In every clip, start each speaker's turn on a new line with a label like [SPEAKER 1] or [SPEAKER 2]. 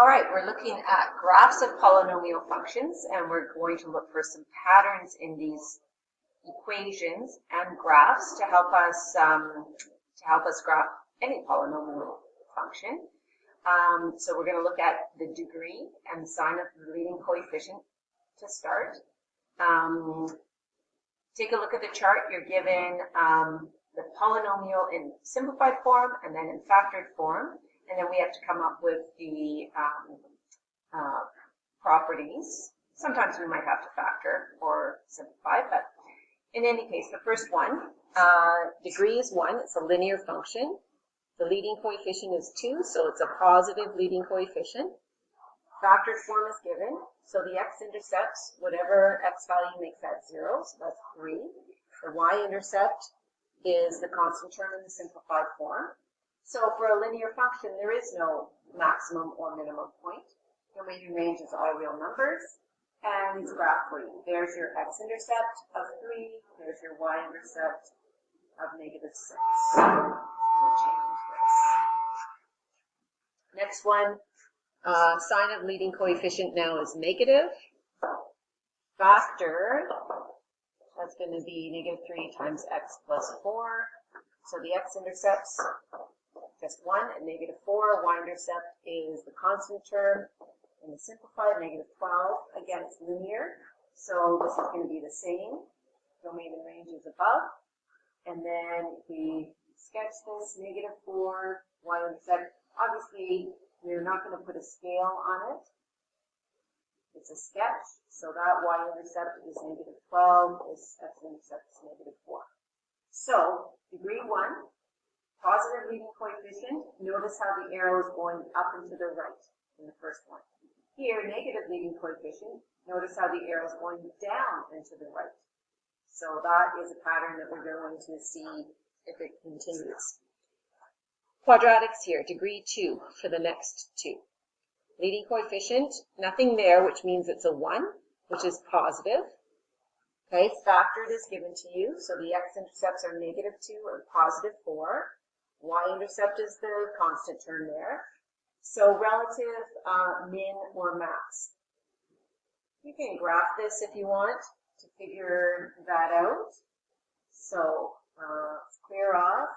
[SPEAKER 1] All right, we're looking at graphs of polynomial functions, and we're going to look for some patterns in these equations and graphs to help us graph any polynomial function. So we're going to look at the degree and the sign of the leading coefficient to start. Take a look at the chart. You're given the polynomial in simplified form and then in factored form. And then we have to come up with the properties. Sometimes we might have to factor or simplify, but in any case, the first one, degree is 1. It's a linear function. The leading coefficient is 2, so it's a positive leading coefficient. Factored form is given, so the x-intercept, whatever x value makes that 0, so that's 3. The y-intercept is the constant term in the simplified form. So for a linear function, there is no maximum or minimum point. Domain and range is all real numbers, and it's graph for you. There's your x-intercept of 3. There's your y-intercept of -6. We'll change this. Next one, sign of leading coefficient now is negative. Factor, that's going to be -3 times x plus 4. So the x-intercepts just 1 and -4. Y-intercept is the constant term in the simplified, -12. Again, it's linear, so this is going to be the same. Domain and range is above. And then if we sketch this, -4, y-intercept, obviously we're not going to put a scale on it. It's a sketch, so that y-intercept is -12, this x-intercept is -4. So, degree 1. Positive leading coefficient, notice how the arrow is going up and to the right in the first one. Here, negative leading coefficient, notice how the arrow is going down and to the right. So that is a pattern that we're going to see if it continues. Quadratics here, degree 2 for the next 2. Leading coefficient, nothing there, which means it's a 1, which is positive. Okay, factored is given to you, so the x-intercepts are -2 and +4. Y-intercept is the constant term there. So relative min or max. You can graph this if you want to figure that out. So let's clear off.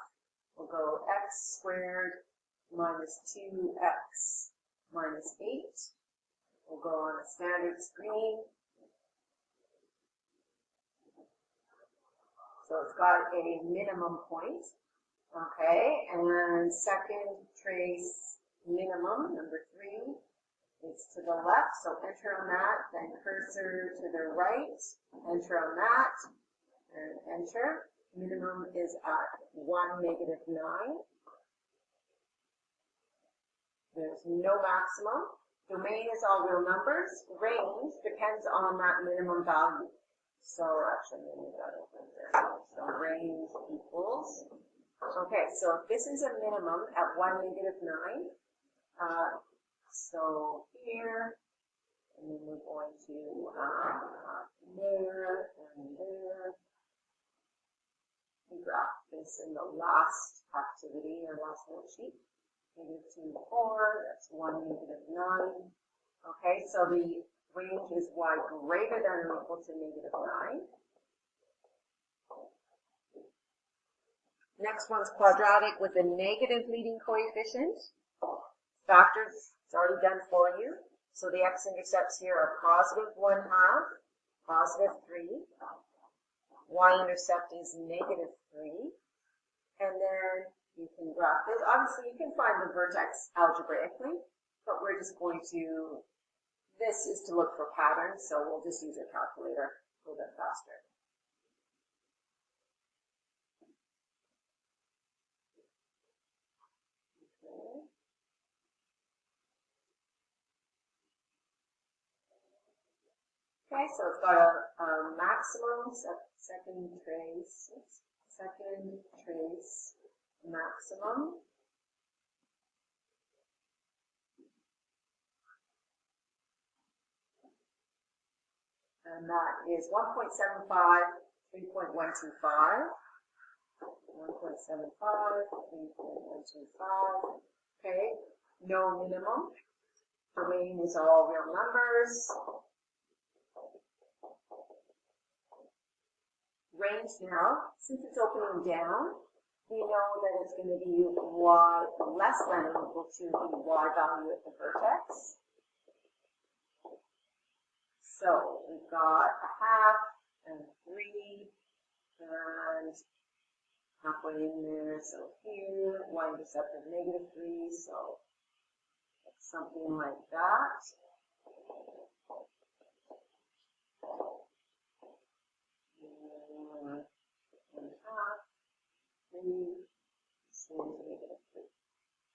[SPEAKER 1] We'll go x squared minus 2x minus 8. We'll go on a standard screen. So it's got a minimum point. Okay, and second trace minimum, number 3, is to the left. So enter on that, then cursor to the right, enter on that, and enter. Minimum is at 1, -9. There's no maximum. Domain is all real numbers. Range depends on that minimum value. So actually, let me move that over there. So range equals. Okay, so if this is a minimum at 1, -9, so here, and then we're going to there and there. We graph this in the last activity or last worksheet. -2, 4, that's 1, -9. Okay, so the range is y greater than or equal to -9. Next one's quadratic with a negative leading coefficient. Factors, it's already done for you. So the x-intercepts here are +1/2, +3. Y-intercept is -3. And then you can graph this. Obviously, you can find the vertex algebraically, but we're just going to, this is to look for patterns, so we'll just use a calculator a little bit faster. Okay, so it's got a maximum, second trace maximum. And that is 1.75, 3.125. 1.75, 3.125. Okay, no minimum. Domain is all real numbers. Range now, since it's opening down, we know that it's going to be y less than or equal to the y value at the vertex. So we've got a half and 3 and halfway in there. So here, y-intercept of -3, so something like that. And half, 3, so -3.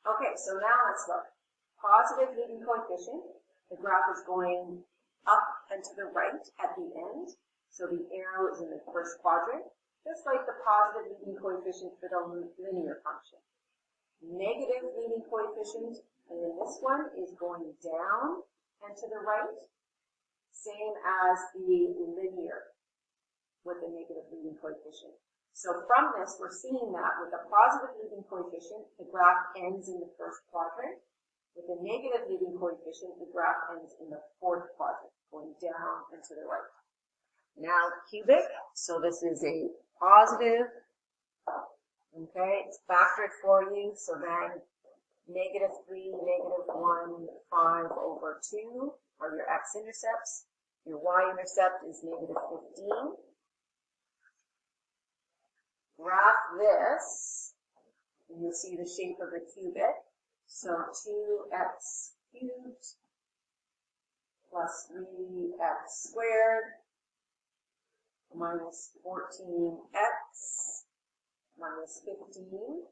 [SPEAKER 1] Okay, so now let's look. Positive leading coefficient. The graph is going up and to the right at the end. So the arrow is in the first quadrant, just like the positive leading coefficient for the linear function. Negative leading coefficient, and then this one is going down and to the right, same as the linear with the negative leading coefficient. So from this, we're seeing that with a positive leading coefficient, the graph ends in the first quadrant. With a negative leading coefficient, the graph ends in the fourth quadrant, going down and to the right. Now cubic, so this is a positive, okay, it's factored for you, so then -3, -1, 5/2 are your x-intercepts. Your y-intercept is -15. Graph this, and you'll see the shape of the cubic. So 2x cubed plus 3x squared minus 14x minus 15.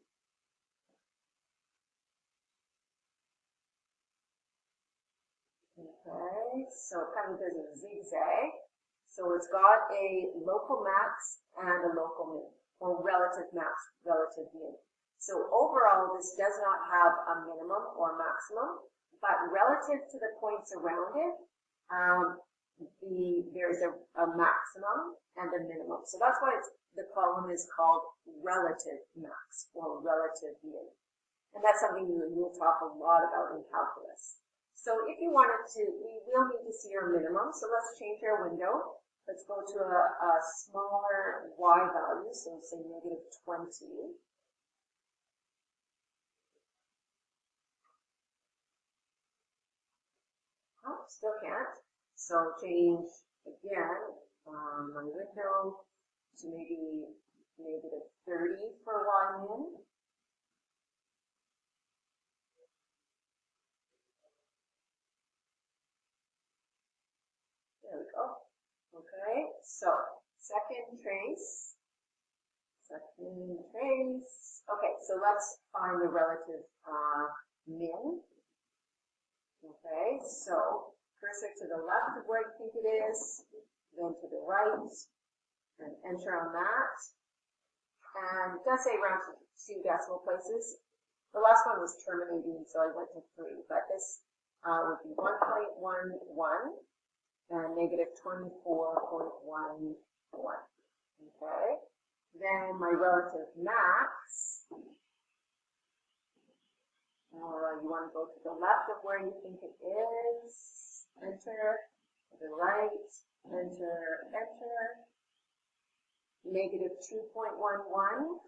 [SPEAKER 1] Okay, so it kind of does a zigzag. So it's got a local max and a local min, or relative max, relative min. So overall, this does not have a minimum or maximum, but relative to the points around it, there's a maximum and a minimum. So that's why the column is called relative max or relative min. And that's something you'll talk a lot about in calculus. So if you wanted to, we will need to see our minimum. So let's change our window. Let's go to a smaller y value, so say -20. Oh, still can't. So change again my window to maybe -30 for y min. There we go. Okay, so second trace. Okay, so let's find the relative min. Okay, so cursor to the left of where you think it is, then to the right, and enter on that. And it does say round to 2 decimal places. The last one was terminating, so I went to 3, but this would be 1.11 and -24.11. Okay, then my relative max. You want to go to the left of where you think it is, enter, to the right, enter, -2.11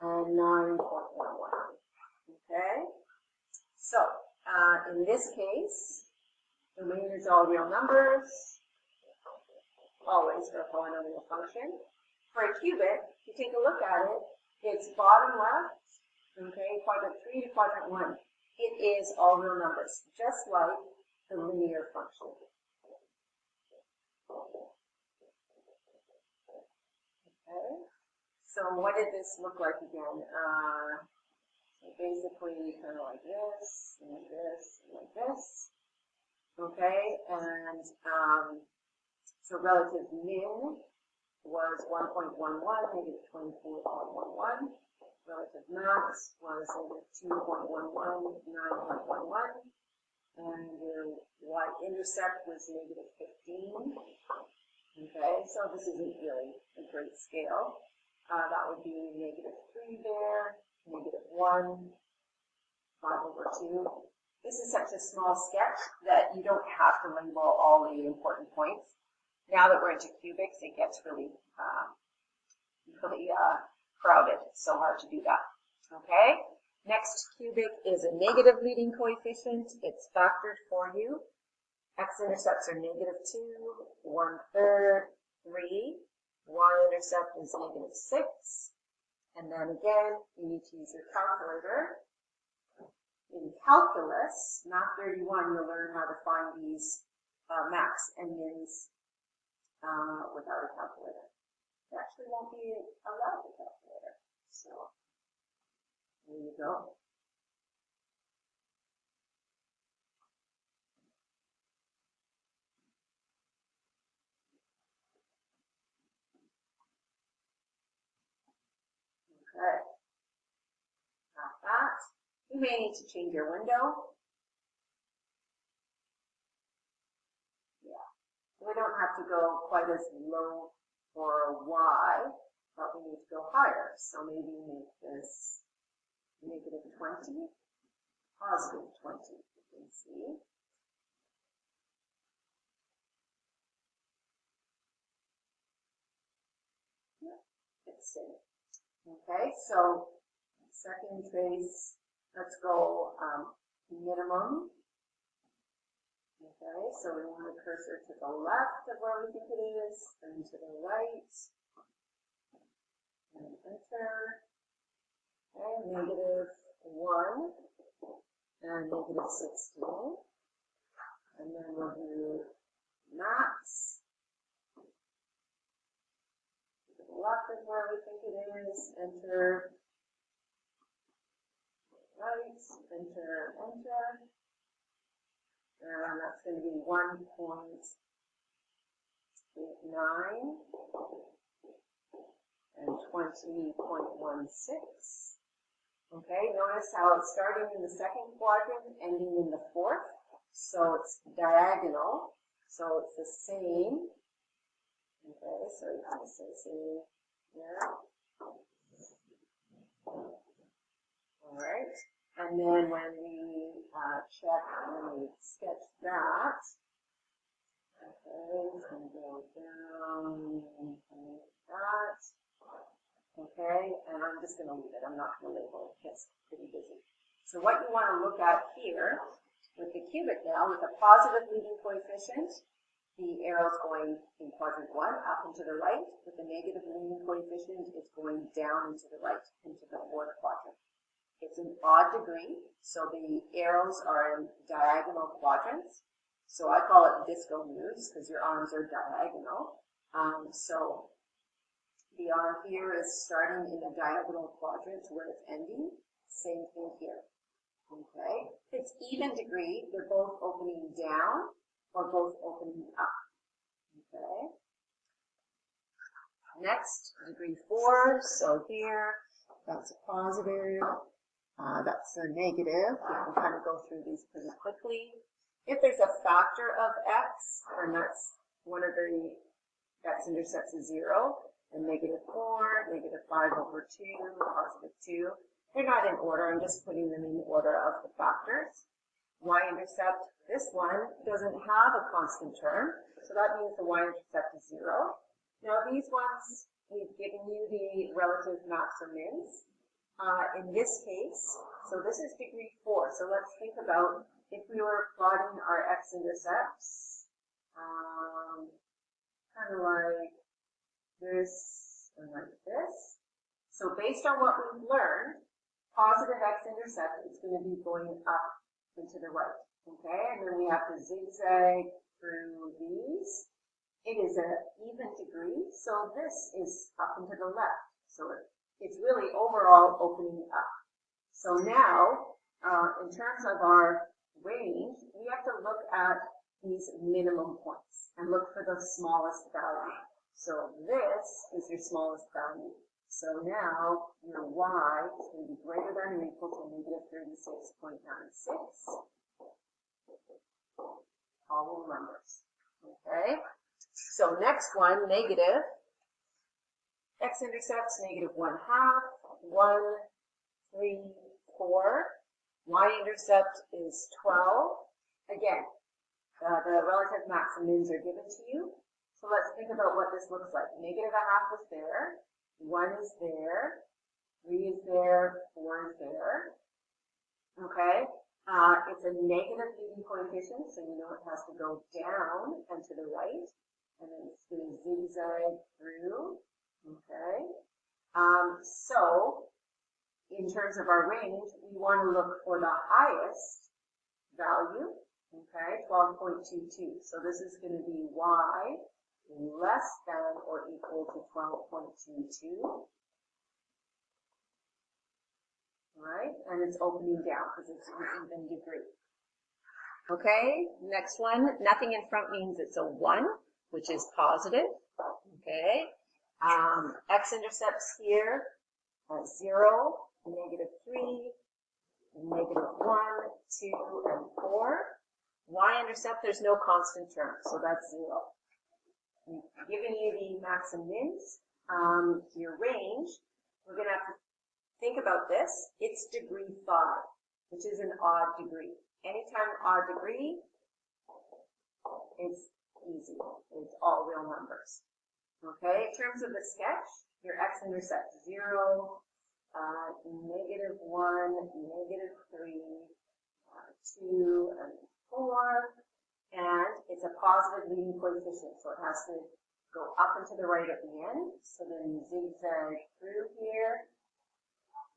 [SPEAKER 1] and 9.11. Okay, so in this case, domain is all real numbers, always for a polynomial function. For a cubic, if you take a look at it, it's bottom left. Okay, quadrant 3 to quadrant 1. It is all real numbers, just like the linear function. Okay, so what did this look like again? So basically kind of like this, and like this, and like this. Okay, and so relative min was 1.11, -24.11. Relative max was -2.11, 9.11, and your y-intercept was -15. Okay, so this isn't really a great scale. That would be -3 there, -1, 5/2, This is such a small sketch that you don't have to label all the important points. Now that we're into cubics, it gets really crowded. It's so hard to do that. Okay? Next cubic is a negative leading coefficient. It's factored for you. X-intercepts are -2, 1/3, 3. Y-intercept is -6. And then again, you need to use your calculator. In calculus, Math 31, you'll learn how to find these max and mins without a calculator. It actually won't be allowed a calculator. So, there you go. Okay. Got that. You may need to change your window. Yeah. We don't have to go quite as low for Y, but we need to go higher. So maybe make this -20, +20, you can see. Yeah, it's safe. Okay, so second trace, let's go minimum. Okay, so we want a cursor to the left of where we think it is, and to the right, and enter. Okay, -1 and -16. And then we'll do max. To the left of where we think it is, enter. Right, enter, enter. And that's going to be 1.89 and 20.16. Okay, notice how it's starting in the second quadrant, ending in the fourth. So it's diagonal. So it's the same. Okay, so you can say same here. All right. And then when we check, when we sketch that, okay, it's going to go down like that. Okay, and I'm just going to leave it. I'm not going to label it. It's pretty busy. So what you want to look at here with the cubic now, with a positive leading coefficient, the arrow's going in quadrant 1 up and to the right. With the negative leading coefficient, it's going down and to the right into the fourth quadrant. It's an odd degree, so the arrows are in diagonal quadrants. So I call it disco moves because your arms are diagonal. So the arm here is starting in a diagonal quadrant where it's ending. Same thing here. Okay. If it's even degree, they're both opening down or both opening up. Okay. Next, degree 4. So here, that's a positive. That's a negative. We can kind of go through these pretty quickly. If there's a factor of x, then that's one of the x-intercepts is 0, and -4, -5/2, +2. They're not in order. I'm just putting them in order of the factors. Y-intercept, this one doesn't have a constant term, so that means the y-intercept is 0. Now these ones, we've given you the relative max or mins. In this case, so this is degree 4. So let's think about if we were plotting our x-intercepts, kind of like this and like this. So based on what we've learned, positive x-intercept is going to be going up and to the right. Okay, and then we have to zigzag through these. It is an even degree, so this is up and to the left. So it's really overall opening up. So now, in terms of our range, we have to look at these minimum points and look for the smallest value. So this is your smallest value. So now your y is going to be greater than or equal to -36.96. All numbers. Okay. So next one, negative. X-intercepts, -1/2, 1, 3, 4. y-intercept is 12. Again, the relative max and mins are given to you. So let's think about what this looks like. Negative a half is there, 1 is there, 3 is there, 4 is there. Okay, it's a negative leading coefficient, so you know it has to go down and to the right, and then it's going to zigzag through. Okay, so in terms of our range, we want to look for the highest value. Okay, 12.22. So this is going to be y less than or equal to 12.22. Right, and it's opening down because it's an even degree. Okay, next one, nothing in front means it's a 1, which is positive. Okay, x-intercepts here are 0, -3, -1, 2, and 4. Y-intercept, there's no constant term, so that's 0. I've given you the max and mins, your range. We're going to have to think about this. It's degree 5, which is an odd degree. Anytime odd degree, it's easy. It's all real numbers. Okay, in terms of the sketch, your x-intercept 0, -1, -3, 2, and 4, and it's a positive leading coefficient, so it has to go up and to the right at the end. So then you zigzag through here.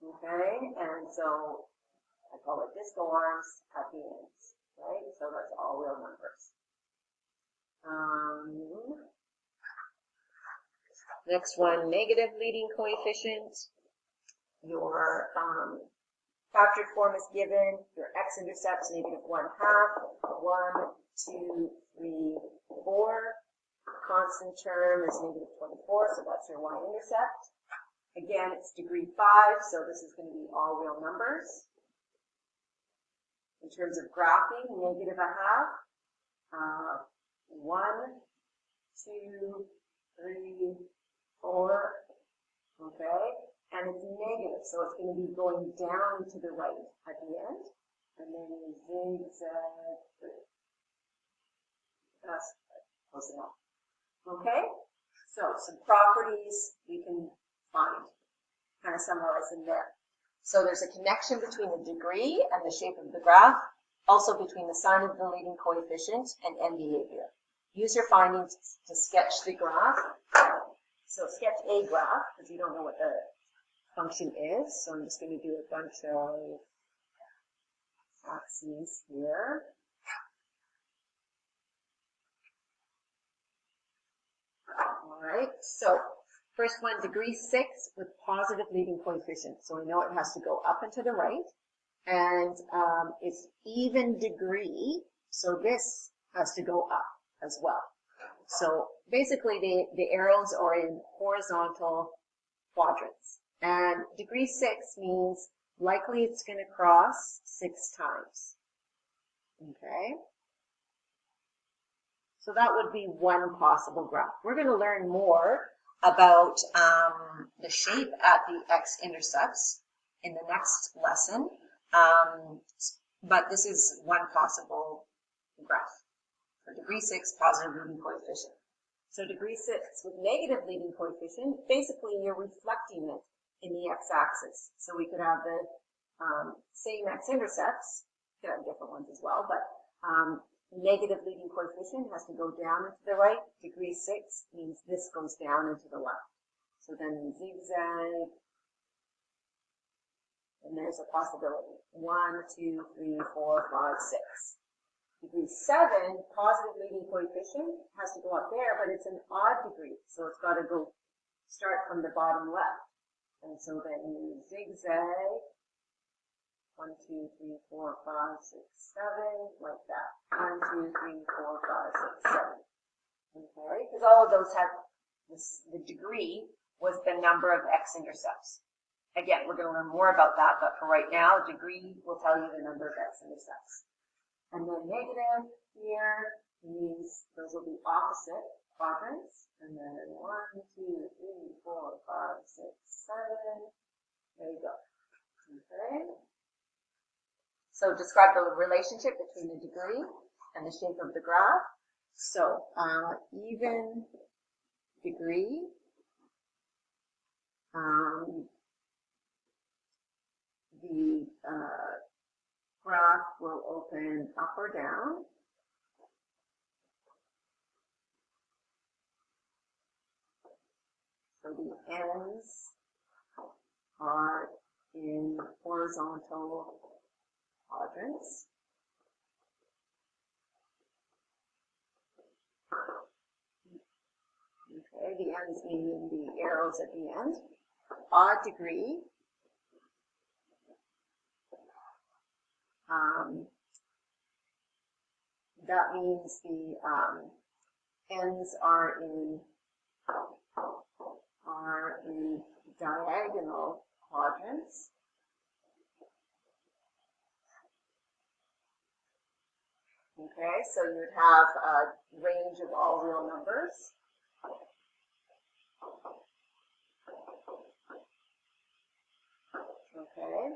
[SPEAKER 1] Okay, and so I call it disco arms at the ends, right? So that's all real numbers. Next one, negative leading coefficient. Your factored form is given. Your x-intercepts -1/2, 1, 2, 3, 4. Constant term is -24, so that's your y-intercept. Again, it's degree 5, so this is going to be all real numbers. In terms of graphing, -1/2, 1, 2, 3, 4, okay, and it's negative, so it's going to be going down to the right at the end, and then you zigzag through. That's close enough. Okay, so some properties we can find, kind of summarize them there. So there's a connection between the degree and the shape of the graph, also between the sign of the leading coefficient and end behavior. Use your findings to sketch the graph. So sketch a graph, because you don't know what the function is. So I'm just going to do a bunch of axes here. All right, so first one, degree 6 with positive leading coefficient. So we know it has to go up and to the right. And it's even degree, so this has to go up as well. So basically the arrows are in horizontal quadrants. And degree 6 means likely it's going to cross 6 times. Okay? So that would be one possible graph. We're going to learn more about the shape at the x-intercepts in the next lesson. But this is one possible graph for degree 6 positive leading coefficient. So degree 6 with negative leading coefficient, basically you're reflecting it in the x-axis. So we could have the same x-intercepts, could have different ones as well, but negative leading coefficient has to go down and to the right. Degree 6 means this goes down and to the left. So then zigzag, and there's a possibility. 1, 2, 3, 4, 5, 6. Degree 7, positive leading coefficient, has to go up there, but it's an odd degree, so it's got to go start from the bottom left. And so then you zigzag, 1, 2, 3, 4, 5, 6, 7, like that. 1, 2, 3, 4, 5, 6, 7. Okay, because all of those have this, the degree was the number of x-intercepts. Again, we're going to learn more about that, but for right now, degree will tell you the number of x-intercepts. And then negative here means those will be opposite quadrants. And then 1, 2, 3, 4, 5, 6, 7. There you go. Okay. So describe the relationship between the degree and the shape of the graph. So even degree, the graph will open up or down. So the ends are in horizontal quadrants. Okay, the ends meaning the arrows at the end. Odd degree. That means the ends are in diagonal quadrants. Okay, so you would have a range of all real numbers. Okay.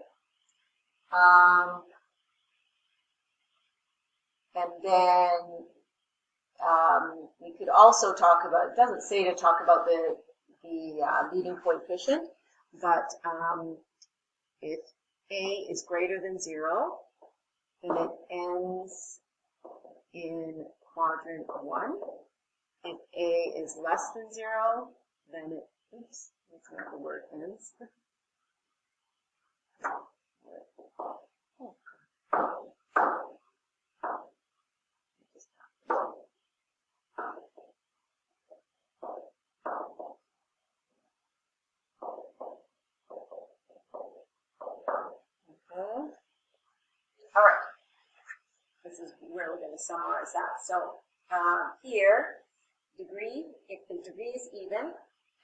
[SPEAKER 1] And then we could also talk about, it doesn't say to talk about the leading coefficient, but if A is greater than 0, then it ends in quadrant 1. If A is less than 0, then it, oops, that's not the word ends. All right, this is where we're going to summarize that. So here, degree, if the degree is even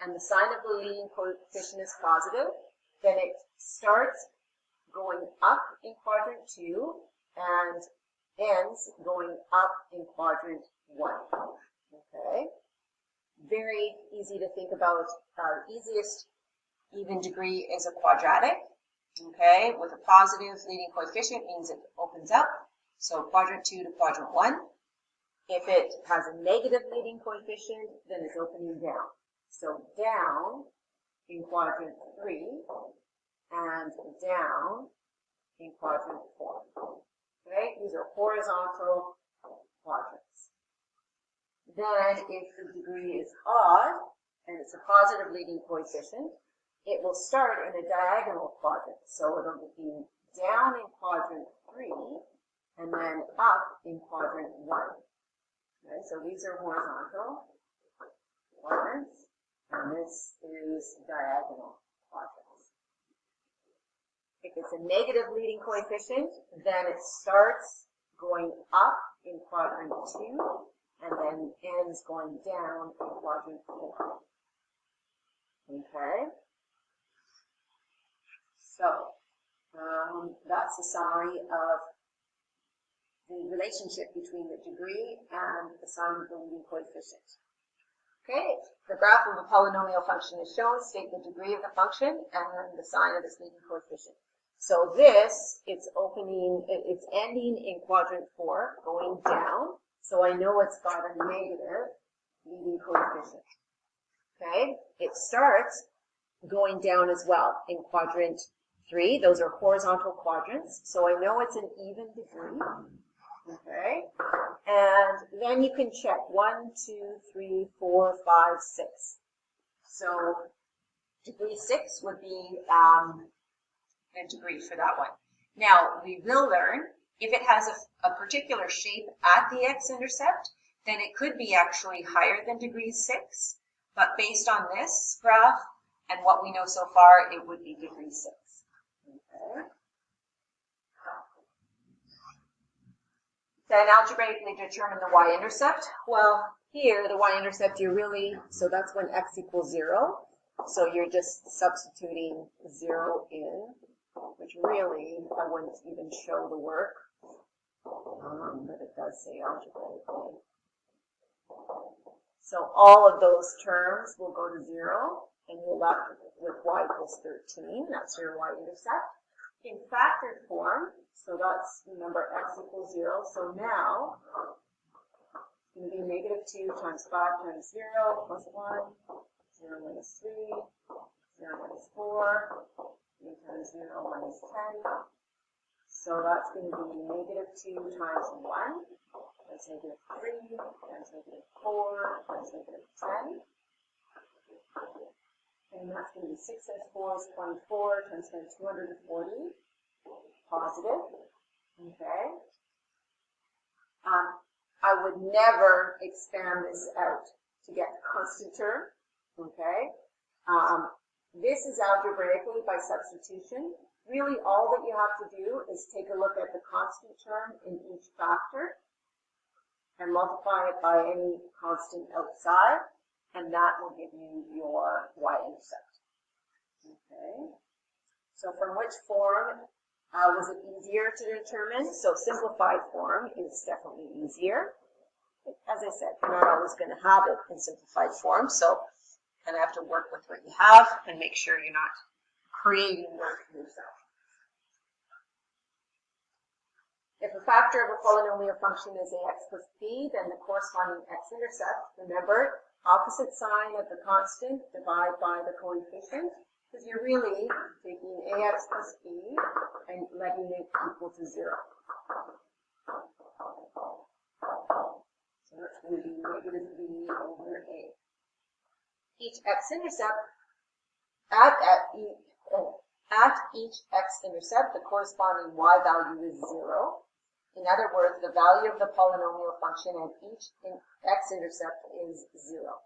[SPEAKER 1] and the sign of the leading coefficient is positive, then it starts going up in quadrant 2 and ends going up in quadrant 1. Okay, very easy to think about. Our easiest even degree is a quadratic. Okay, with a positive leading coefficient means it opens up, so quadrant 2 to quadrant 1. If it has a negative leading coefficient, then it's opening down. So down in quadrant 3 and down in quadrant 4. Okay, these are horizontal quadrants. Then if the degree is odd and it's a positive leading coefficient, it will start in a diagonal quadrant. So it'll be down in quadrant 3 and then up in quadrant 1. Okay, so these are horizontal quadrants, and this is diagonal quadrants. If it's a negative leading coefficient, then it starts going up in quadrant 2 and then ends going down in quadrant 4. Okay? So, that's a summary of the relationship between the degree and the sign of the leading coefficient. Okay, the graph of a polynomial function is shown. State the degree of the function and the sign of its leading coefficient. So this, it's ending in quadrant 4, going down. So I know it's got a negative leading coefficient. Okay, it starts going down as well in quadrant 3. Those are horizontal quadrants. So I know it's an even degree. Okay, and then you can check 1, 2, 3, 4, 5, 6. So degree 6 would be a degree for that one. Now we will learn if it has a particular shape at the x-intercept, then it could be actually higher than degree 6. But based on this graph and what we know so far, it would be degree 6. Okay. Then algebraically determine the y-intercept. Well, here the y-intercept so that's when x equals 0. So you're just substituting 0 in, which really I wouldn't even show the work, but it does say algebraically. So all of those terms will go to 0, and you're left with y equals 13. That's your y-intercept. In factored form, So that's, remember, x equals 0. So now, it's going to be negative 2 times 5 times 0 plus 1, 0 minus 3, 0 minus 4, 3 times 0 minus 10. So that's going to be negative 2 times 1, that's negative 3, times negative 4, times negative 10. And that's going to be 6 times 4 is 24, times 10 is 240, positive. Okay. I would never expand this out to get the constant term. Okay. This is algebraically by substitution. Really, all that you have to do is take a look at the constant term in each factor and multiply it by any constant outside, and that will give you your y-intercept. Okay. So from which form was it easier to determine? So simplified form is definitely easier. As I said, you're not always going to have it in simplified form, so you kind of have to work with what you have and make sure you're not creating work yourself. If a factor of a polynomial function is ax plus b, then the corresponding x-intercept, remember, opposite sign of the constant, divide by the coefficient, because you're really taking ax plus b and letting it equal to 0. So that's going to be negative b over a. Each x-intercept, at each x-intercept, the corresponding y value is 0. In other words, the value of the polynomial function at each x-intercept is 0.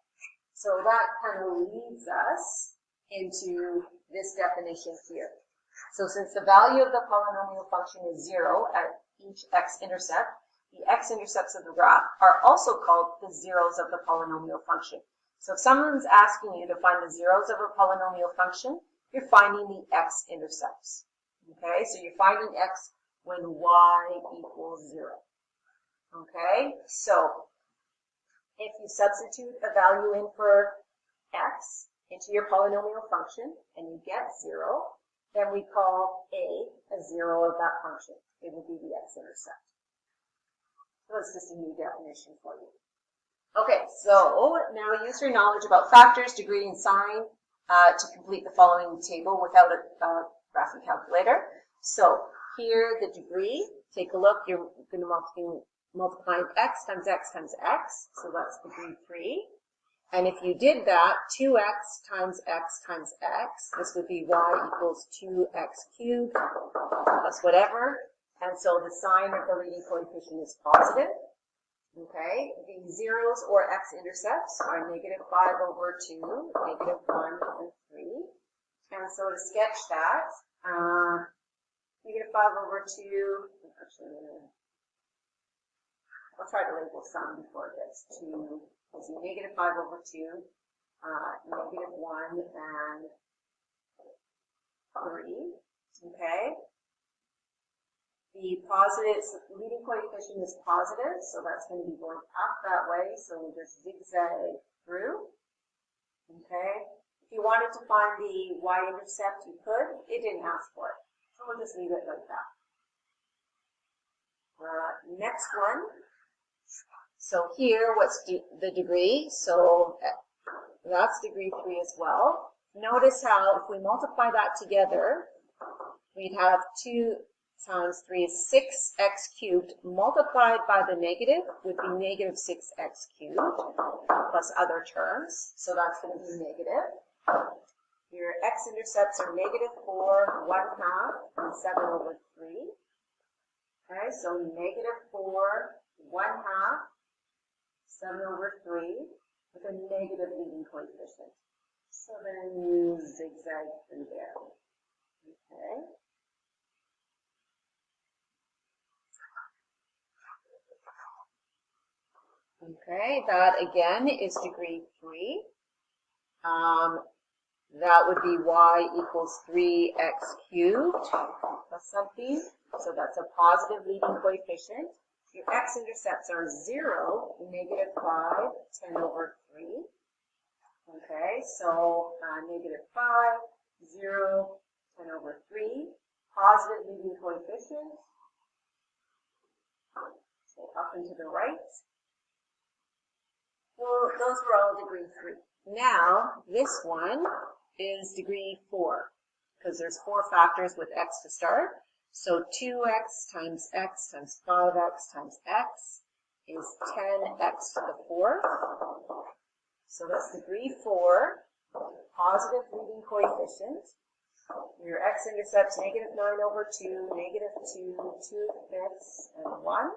[SPEAKER 1] So that kind of leads us into this definition here. So since the value of the polynomial function is 0 at each x-intercept, the x-intercepts of the graph are also called the zeros of the polynomial function. So if someone's asking you to find the zeros of a polynomial function, you're finding the x-intercepts. Okay, so you're finding x when y equals 0. Okay, so if you substitute a value in for x into your polynomial function and you get 0, then we call a 0 of that function. It will be the x-intercept. So that's just a new definition for you. Okay, so now use your knowledge about factors, degree, and sign to complete the following table without a graphing calculator. So here, the degree, take a look, you're going to multiply x times x times x, so that's degree 3. And if you did that, 2x times x times x, this would be y equals 2x cubed plus whatever. And so the sign of the leading coefficient is positive. Okay, the zeros or x-intercepts are negative 5 over 2, negative 1, and 3. And so to sketch that, negative 5 over 2, actually, I'll try to label some before it gets to, let's see, negative 5 over 2, negative 1, and 3. Okay. The positive, leading coefficient is positive, so that's going to be going up that way, so we'll just zigzag through. Okay. If you wanted to find the y-intercept, you could. It didn't ask for it, so we'll just leave it like that. Next one. So here, what's the degree? So that's degree 3 as well. Notice how if we multiply that together, we'd have 2 times 3 is 6x cubed multiplied by the negative would be negative 6x cubed plus other terms. So that's going to be negative. Your x-intercepts are negative 4, 1/2, and 7 over 3. Okay, so negative 4, 1/2, 7 over 3 with a negative leading coefficient. So then you zigzag through there. Okay. Okay, that again is degree 3. That would be y equals 3x cubed plus something. So that's a positive leading coefficient. Your x-intercepts are 0, negative 5, 10 over 3. Okay, so negative 5, 0, 10 over 3. Positive leading coefficient. Okay, up and to the right. Well, those were all degree 3. Now, this one is degree 4, because there's 4 factors with x to start. So 2x times 5x times x is 10x to the 4th. So that's degree 4, positive leading coefficient. Your x-intercept's negative 9 over 2, negative 2, 2/5, and 1.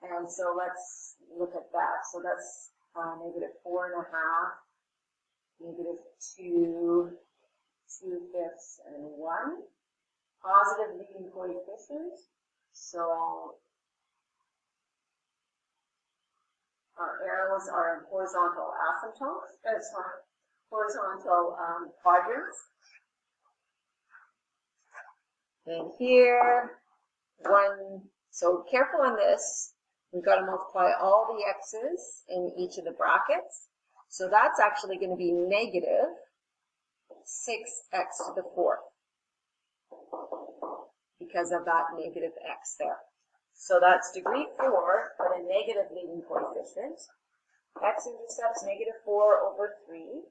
[SPEAKER 1] And so let's look at that. So that's negative 4.5, negative 2, 2/5, and 1. Positive leading coefficient. So our arrows are in horizontal asymptotes. Horizontal quadrants. And here, 1. So careful on this. We've got to multiply all the x's in each of the brackets. So that's actually going to be negative 6x to the 4th because of that negative x there. So that's degree 4, but a negative leading coefficient. X-intercept's negative 4 over 3.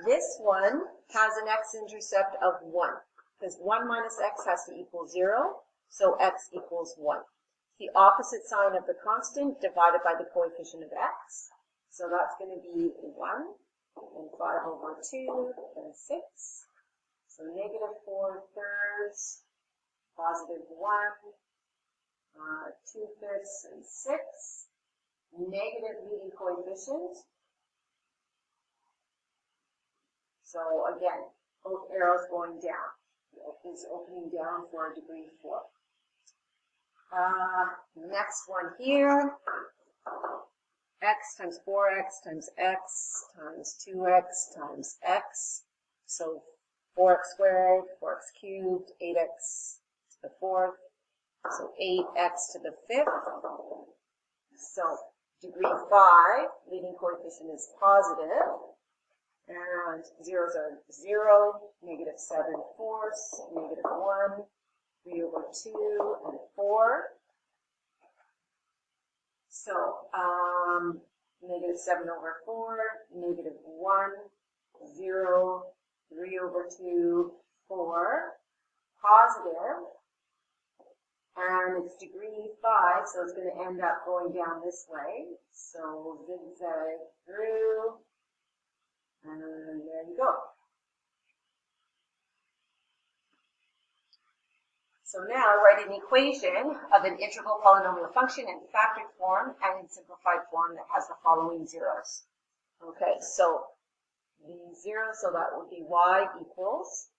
[SPEAKER 1] This one has an x-intercept of 1, because 1 minus x has to equal 0, so x equals 1. The opposite sign of the constant divided by the coefficient of x. So that's going to be 1, and 5 over 2, and 6. So negative 4/3, positive 1, 2/5, and 6. Negative leading coefficient. So again, both arrows going down. Is opening down for degree 4. Next one here, x times 4x times x times 2x times x. So 4x squared, 4x cubed, 8x to the 4th. So 8x to the 5th. So degree 5, leading coefficient is positive. And zeros are 0, negative 7/4, negative 1, 3 over 2, and 4. So, negative 7 over 4, negative 1, 0, 3 over 2, 4, positive. And it's degree 5, so it's going to end up going down this way. So zigzag through. And there you go. So now write an equation of an integral polynomial function in factored form and in simplified form that has the following zeros. Okay, so the zero, so that would be y equals.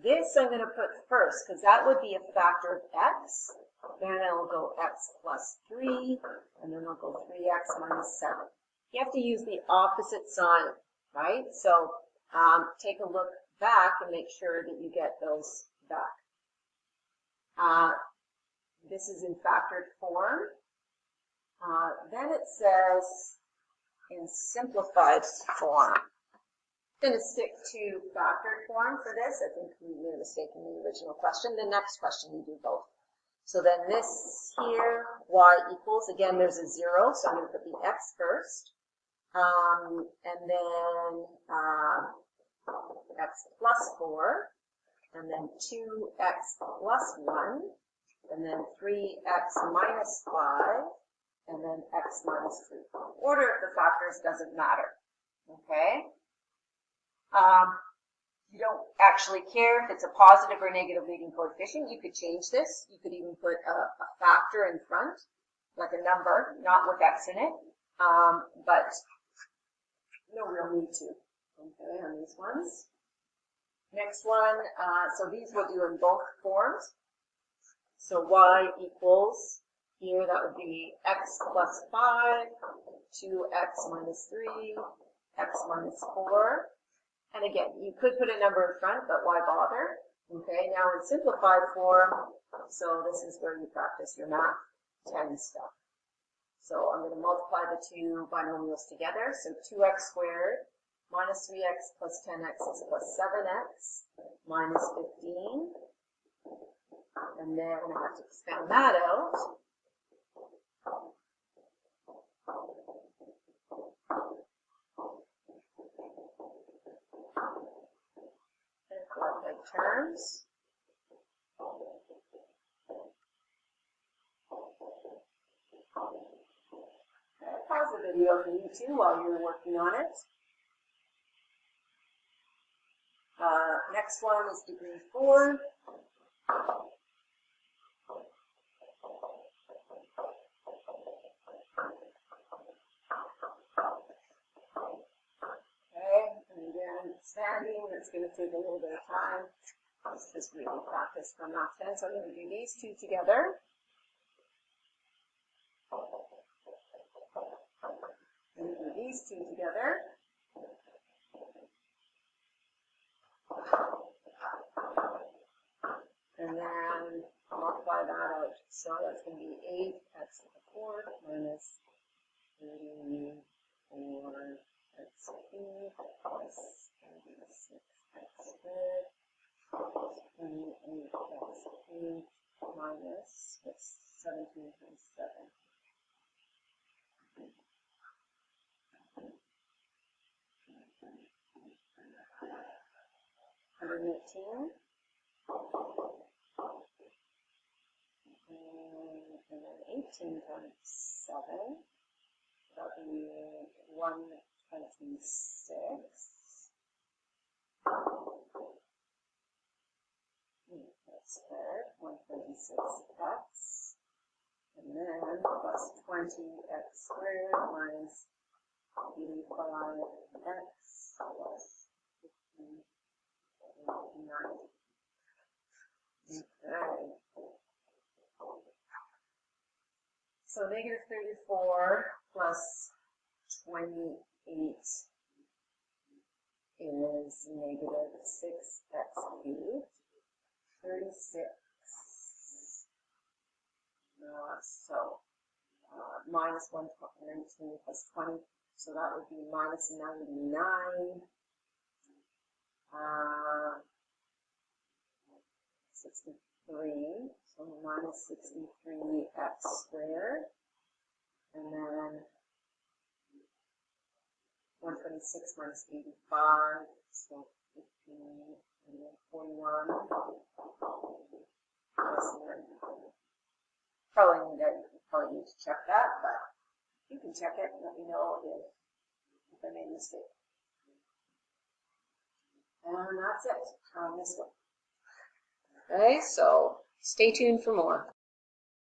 [SPEAKER 1] This I'm going to put first because that would be a factor of x. Then I'll go x plus 3, and then I'll go 3x minus 7. You have to use the opposite sign, right? So take a look back and make sure that you get those back. This is in factored form. Then it says in simplified form. I'm going to stick to factored form for this. I think we made a mistake in the original question. The next question you do both. So then this here, y equals, again there's a 0, so I'm going to put the x first. And then x plus 4, and then 2x plus 1, and then 3x minus 5, and then x minus 3. Order of the factors doesn't matter, okay? You don't actually care if it's a positive or negative leading coefficient. You could change this. You could even put a factor in front, like a number, not with x in it, but no real need to, okay, on these ones. Next one, so these we'll do in both forms. So y equals, here that would be x plus 5, 2x minus 3, x minus 4. And again, you could put a number in front, but why bother? Okay, now in simplified form, so this is where you practice your math 10 stuff. So I'm going to multiply the two binomials together. So 2x squared minus 3x plus 10x is plus 7x minus 15. And then I have to expand that out. And collect my terms. Pause the video for you too while you're working on it. Next one is degree 4. Okay, and again, expanding, that's going to take a little bit of time. This is really practice from math 10, so I'm going to do these two together. I'm going to do these two together. And then multiply that out. So that's going to be 8x to the 4th minus 34x cubed plus 36x squared plus 28x cubed minus 17 times 7. 118. And then 18 times 7, that'll be 126. That's squared, 126x. And then plus 20x squared minus 85x plus 59. Okay. So negative 34 plus 28 is negative 6x cubed. 36. Minus 119 plus 20. So that would be minus 99. 63. So minus 63x squared. And then 126 minus 85. So 15. And then 41. Plus 9. Probably need to check that, but you can check it and let me know if I made a mistake. And that's it on this one. Okay, so stay tuned for more.